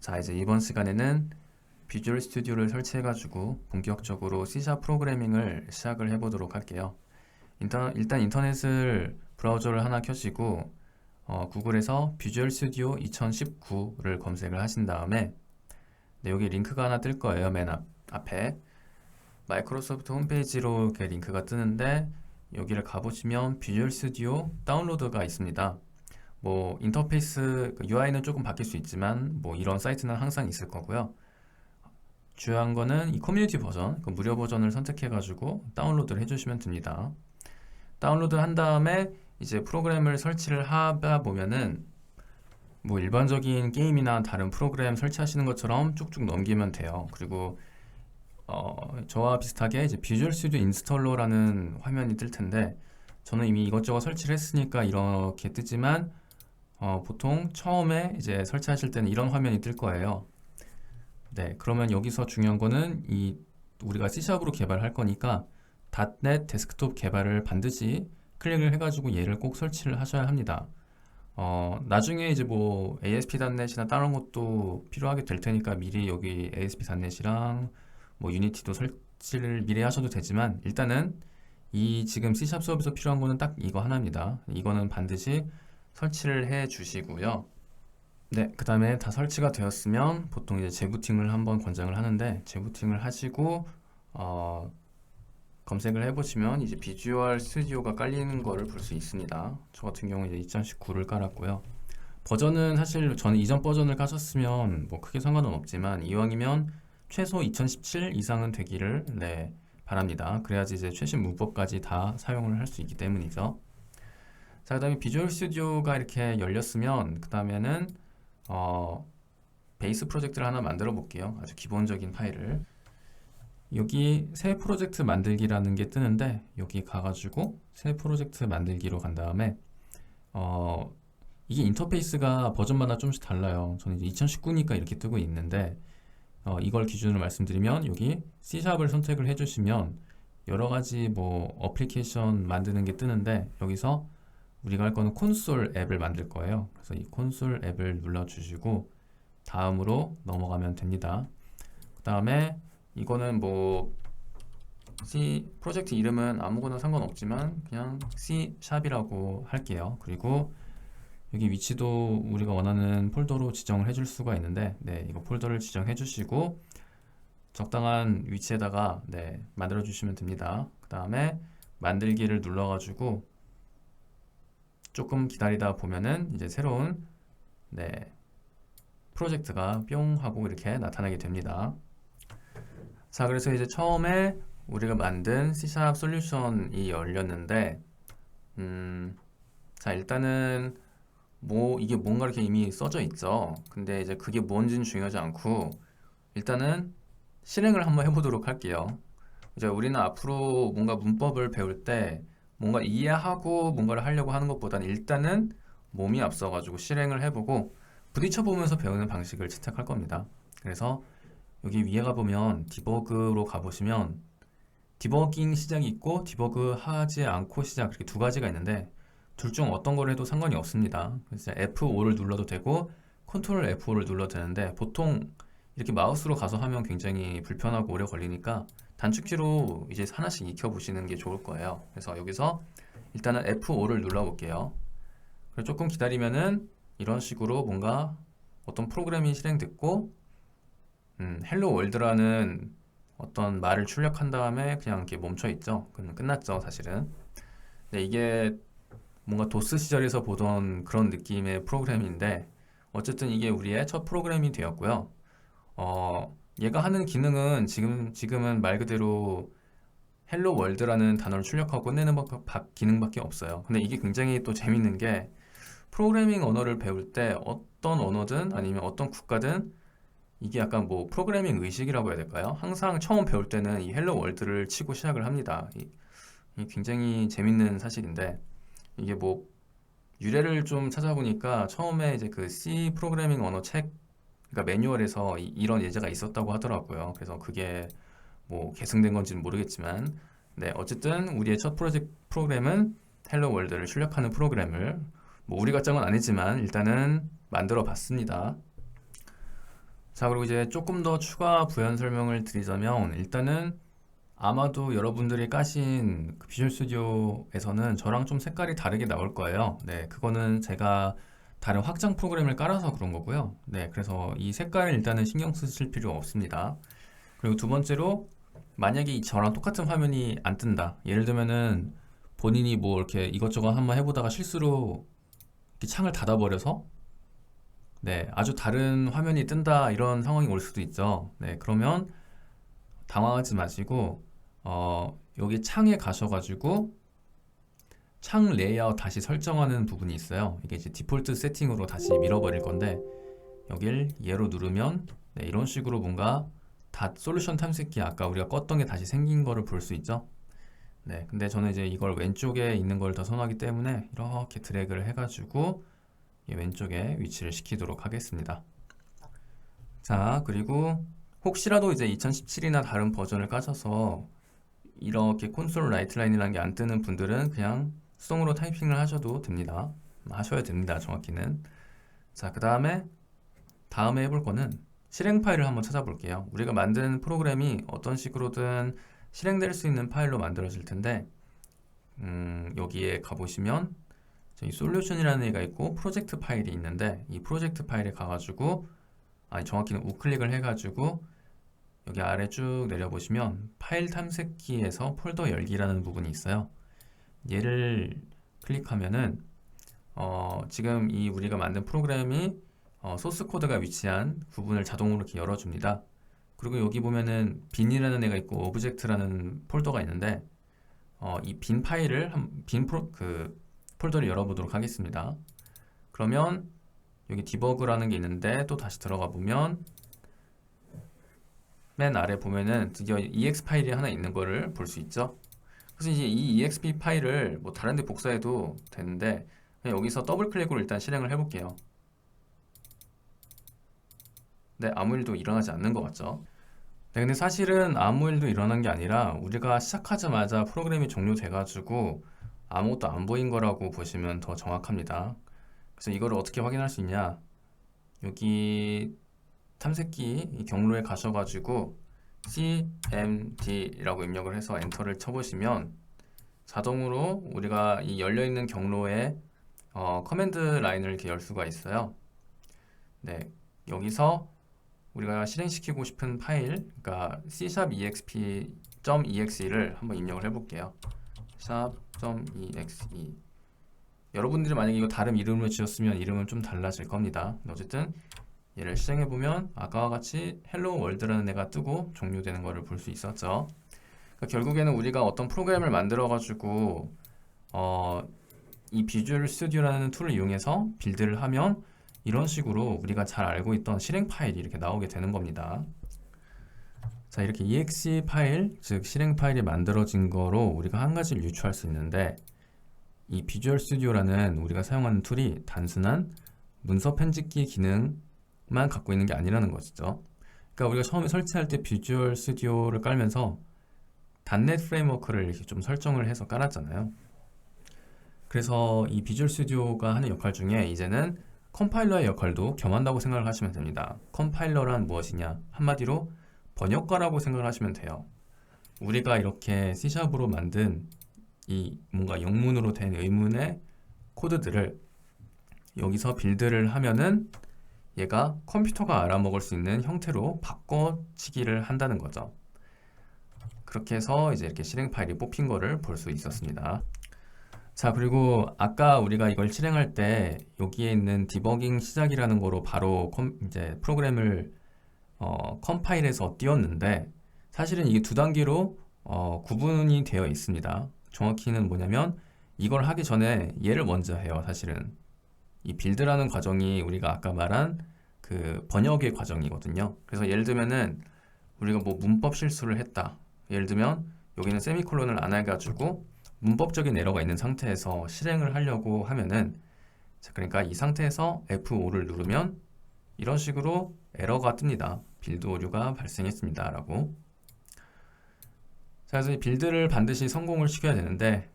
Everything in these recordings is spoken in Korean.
자, 이제 이번 시간에는 비주얼 스튜디오를 설치해가지고 본격적으로 C# 프로그래밍을 시작을 해보도록 할게요. 일단 인터넷을 브라우저를 하나 켜시고 구글에서 비주얼 스튜디오 2019를 검색을 하신 다음에 여기 링크가 하나 뜰 거예요. 맨 앞에 마이크로소프트 홈페이지로 이렇게 링크가 뜨는데 여기를 가보시면 비주얼 스튜디오 다운로드가 있습니다. 뭐 인터페이스 UI는 조금 바뀔 수 있지만 뭐 이런 사이트는 항상 있을 거고요. 중요한 거는 이 커뮤니티 버전, 그 무료 버전을 선택해 가지고 다운로드를 해주시면 됩니다. 다운로드 한 다음에 이제 프로그램을 설치를 하다 보면은 뭐 일반적인 게임이나 다른 프로그램 설치하시는 것처럼 쭉쭉 넘기면 돼요. 그리고 저와 비슷하게 이제 비주얼 스튜디오 인스톨러라는 화면이 뜰 텐데 저는 이미 이것저것 설치를 했으니까 이렇게 뜨지만 보통 처음에 이제 설치하실 때는 이런 화면이 뜰 거예요. 네, 그러면 여기서 중요한 거는 우리가 C샵으로 개발할 거니까 .NET 데스크톱 개발을 반드시 클릭을 해가지고 얘를 꼭 설치를 하셔야 합니다. 나중에 이제 뭐 ASP.NET이나 다른 것도 필요하게 될 테니까 미리 여기 ASP.NET이랑 뭐 유니티도 설치를 미리 하셔도 되지만 일단은 이 지금 C샵 수업에서 필요한 거는 딱 이거 하나입니다. 이거는 반드시 설치를 해 주시고요. 네, 그 다음에 다 설치가 되었으면 보통 이제 재부팅을 한번 권장을 하는데 재부팅을 하시고 검색을 해보시면 이제 비주얼 스튜디오가 깔리는 거를 볼 수 있습니다. 저 같은 경우 이제 2019를 깔았고요. 버전은 사실 저는 이전 버전을 까셨으면 뭐 크게 상관은 없지만 이왕이면 최소 2017 이상은 되기를 바랍니다. 그래야지 이제 최신 문법까지 다 사용을 할 수 있기 때문이죠. 자, 그 다음에 비주얼 스튜디오가 이렇게 열렸으면 그 다음에는 베이스 프로젝트를 하나 만들어 볼게요. 아주 기본적인 파일을 여기 새 프로젝트 만들기라는 게 뜨는데 여기 가가지고 새 프로젝트 만들기로 간 다음에 이게 인터페이스가 버전마다 좀씩 달라요. 저는 이제 2019니까 이렇게 뜨고 있는데 이걸 기준으로 말씀드리면 여기 C샵을 선택을 해주시면 여러 가지 뭐 어플리케이션 만드는 게 뜨는데 여기서 우리가 할 거는 콘솔 앱을 만들 거예요. 그래서 이 콘솔 앱을 눌러주시고 다음으로 넘어가면 됩니다. 그 다음에 이거는 뭐 C 프로젝트 이름은 아무거나 상관없지만 그냥 C샵이라고 할게요. 그리고 여기 위치도 우리가 원하는 폴더로 지정을 해줄 수가 있는데 이거 폴더를 지정해 주시고 적당한 위치에다가 만들어 주시면 됩니다. 그 다음에 만들기를 눌러 가지고 조금 기다리다 보면은 이제 새로운 프로젝트가 뿅 하고 이렇게 나타나게 됩니다. 자, 그래서 이제 처음에 우리가 만든 C샵 솔루션이 열렸는데 자, 일단은 뭐 이게 뭔가 이렇게 이미 써져 있죠. 근데 이제 그게 뭔지는 중요하지 않고 일단은 실행을 한번 해보도록 할게요. 이제 우리는 앞으로 뭔가 문법을 배울 때 뭔가 이해하고 뭔가를 하려고 하는 것보다는 일단은 몸이 앞서가지고 실행을 해보고 부딪혀보면서 배우는 방식을 채택할 겁니다. 그래서 여기 위에 가보면 디버그로 가보시면 디버깅 시작이 있고 디버그 하지 않고 시작 이렇게 두 가지가 있는데 둘 중 어떤 걸 해도 상관이 없습니다. 그래서 F5를 눌러도 되고 컨트롤 F5를 눌러도 되는데 보통 이렇게 마우스로 가서 하면 굉장히 불편하고 오래 걸리니까 단축키로 이제 하나씩 익혀보시는 게 좋을 거예요. 그래서 여기서 일단은 F5를 눌러볼게요. 그리고 조금 기다리면은 이런 식으로 뭔가 어떤 프로그램이 실행됐고 헬로 월드라는 어떤 말을 출력한 다음에 그냥 이렇게 멈춰 있죠. 그럼 끝났죠, 사실은. 근데 이게 뭔가 도스 시절에서 보던 그런 느낌의 프로그램인데 어쨌든 이게 우리의 첫 프로그램이 되었고요. 얘가 하는 기능은 지금은 말 그대로 헬로 월드라는 단어를 출력하고 끝내는 기능밖에 없어요. 근데 이게 굉장히 또 재밌는 게 프로그래밍 언어를 배울 때 어떤 언어든 아니면 어떤 국가든 이게 약간 뭐 프로그래밍 의식이라고 해야 될까요? 항상 처음 배울 때는 이 헬로 월드를 치고 시작을 합니다. 이 굉장히 재밌는 사실인데 이게 뭐 유래를 좀 찾아보니까 처음에 이제 그 C 프로그래밍 언어 책 그러니까 매뉴얼에서 이런 예제가 있었다고 하더라고요. 그래서 그게 뭐 계승된 건지는 모르겠지만 어쨌든 우리의 첫 프로그램은 헬로 월드를 출력하는 프로그램을 뭐 우리가 짠 건 아니지만 일단은 만들어 봤습니다. 자, 그리고 이제 조금 더 추가 부연 설명을 드리자면 일단은 아마도 여러분들이 까신 그 비주얼 스튜디오에서는 저랑 좀 색깔이 다르게 나올 거예요. 네, 그거는 제가 다른 확장 프로그램을 깔아서 그런 거고요. 네, 그래서 이 색깔은 일단은 신경 쓰실 필요 없습니다. 그리고 두 번째로 만약에 저랑 똑같은 화면이 안 뜬다. 예를 들면은 본인이 뭐 이렇게 이것저것 한번 해보다가 실수로 이렇게 창을 닫아버려서 네, 아주 다른 화면이 뜬다 이런 상황이 올 수도 있죠. 네, 그러면 당황하지 마시고 여기 창에 가셔가지고 창 레이아웃 다시 설정하는 부분이 있어요. 이게 이제 디폴트 세팅으로 다시 밀어버릴 건데 여길 얘로 누르면 네, 이런 식으로 뭔가 솔루션 탐색기 아까 우리가 껐던 게 다시 생긴 거를 볼 수 있죠. 네, 근데 저는 이제 이걸 왼쪽에 있는 걸 더 선호하기 때문에 이렇게 드래그를 해가지고 이 왼쪽에 위치를 시키도록 하겠습니다. 자, 그리고 혹시라도 이제 2017이나 다른 버전을 까셔서 이렇게 콘솔 라이트라인이라는 게 안 뜨는 분들은 그냥 수동으로 타이핑을 하셔도 됩니다. 하셔야 됩니다, 정확히는. 자, 그 다음에 해볼 거는 실행 파일을 한번 찾아볼게요. 우리가 만든 프로그램이 어떤 식으로든 실행될 수 있는 파일로 만들어질 텐데 여기에 가보시면 이 솔루션이라는 애가 있고 프로젝트 파일이 있는데 이 프로젝트 파일에 가가지고 정확히는 우클릭을 해가지고 여기 아래 쭉 내려보시면 파일 탐색기에서 폴더 열기라는 부분이 있어요. 얘를 클릭하면은 지금 이 우리가 만든 프로그램이 소스 코드가 위치한 부분을 자동으로 이렇게 열어줍니다. 그리고 여기 보면은 빈이라는 애가 있고 오브젝트라는 폴더가 있는데 이 빈 파일을 폴더를 열어보도록 하겠습니다. 그러면 여기 디버그라는 게 있는데 또 다시 들어가 보면 맨 아래 보면은 드디어 EX 파일이 하나 있는 거를 볼 수 있죠. 그래서 이제 이 EXP 파일을 뭐 다른 데 복사해도 되는데 그냥 여기서 더블 클릭으로 일단 실행을 해볼게요. 네, 아무 일도 일어나지 않는 것 같죠. 네, 근데 사실은 아무 일도 일어난 게 아니라 우리가 시작하자마자 프로그램이 종료돼가지고 아무것도 안 보인 거라고 보시면 더 정확합니다. 그래서 이거를 어떻게 확인할 수 있냐? 여기 탐색기 이 경로에 가셔가지고 cmd라고 입력을 해서 엔터를 쳐보시면 자동으로 우리가 이 열려있는 경로에 커맨드 라인을 이렇게 열 수가 있어요. 네, 여기서 우리가 실행시키고 싶은 파일, 그러니까 c#exp.exe를 한번 입력을 해볼게요. 샵.exe. 여러분들이 만약에 이거 다른 이름으로 지었으면 이름은 좀 달라질 겁니다. 어쨌든 얘를 실행해보면 아까와 같이 헬로 월드라는 애가 뜨고 종료되는 것을 볼 수 있었죠. 그러니까 결국에는 우리가 어떤 프로그램을 만들어 가지고 이 비주얼 스튜디오라는 툴을 이용해서 빌드를 하면 이런 식으로 우리가 잘 알고 있던 실행 파일이 이렇게 나오게 되는 겁니다. 자, 이렇게 exe 파일, 즉 실행 파일이 만들어진 거로 우리가 한 가지를 유추할 수 있는데 이 비주얼 스튜디오라는 우리가 사용하는 툴이 단순한 문서 편집기 기능만 갖고 있는 게 아니라는 것이죠. 그러니까 우리가 처음에 설치할 때 비주얼 스튜디오를 깔면서 .NET 프레임워크를 이렇게 좀 설정을 해서 깔았잖아요. 그래서 이 비주얼 스튜디오가 하는 역할 중에 이제는 컴파일러의 역할도 겸한다고 생각을 하시면 됩니다. 컴파일러란 무엇이냐? 한마디로 번역가라고 생각을 하시면 돼요. 우리가 이렇게 C샵으로 만든 이 뭔가 영문으로 된 의문의 코드들을 여기서 빌드를 하면은 얘가 컴퓨터가 알아먹을 수 있는 형태로 바꿔치기를 한다는 거죠. 그렇게 해서 이제 이렇게 실행 파일이 뽑힌 거를 볼 수 있었습니다. 자, 그리고 아까 우리가 이걸 실행할 때 여기에 있는 디버깅 시작이라는 거로 바로 이제 프로그램을 컴파일해서 띄웠는데 사실은 이게 두 단계로 구분이 되어 있습니다. 정확히는 뭐냐면 이걸 하기 전에 얘를 먼저 해요. 사실은 이 빌드라는 과정이 우리가 아까 말한 그 번역의 과정이거든요. 그래서 예를 들면은 우리가 뭐 문법 실수를 했다. 예를 들면 여기는 세미콜론을 안 해가지고 문법적인 에러가 있는 상태에서 실행을 하려고 하면은 그러니까 이 상태에서 F5를 누르면 이런 식으로 에러가 뜹니다. 빌드 오류가 발생했습니다. 라고. 자, 그래서 이 빌드를 반드시 성공을 시켜야 되는데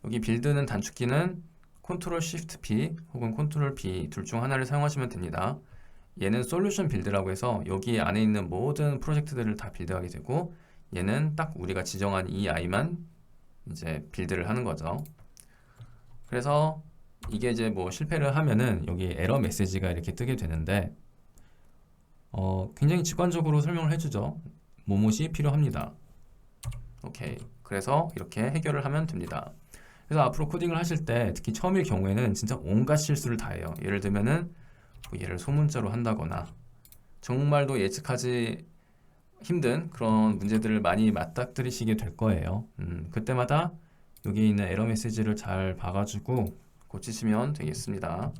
여기 빌드는 단축키는 Ctrl Shift P 혹은 Ctrl B 둘 중 하나를 사용하시면 됩니다. 얘는 솔루션 빌드라고 해서 여기 안에 있는 모든 프로젝트들을 다 빌드하게 되고, 얘는 딱 우리가 지정한 이 아이만 이제 빌드를 하는 거죠. 그래서 이게 이제 뭐 실패를 하면은 여기 에러 메시지가 이렇게 뜨게 되는데, 굉장히 직관적으로 설명을 해주죠. 뭐뭇이 필요합니다. 오케이. 그래서 이렇게 해결을 하면 됩니다. 그래서 앞으로 코딩을 하실 때 특히 처음일 경우에는 진짜 온갖 실수를 다 해요. 예를 들면은 뭐 얘를 소문자로 한다거나 정말로 예측하지 힘든 그런 문제들을 많이 맞닥뜨리시게 될 거예요. 그때마다 여기 있는 에러 메시지를 잘 봐가지고 고치시면 되겠습니다.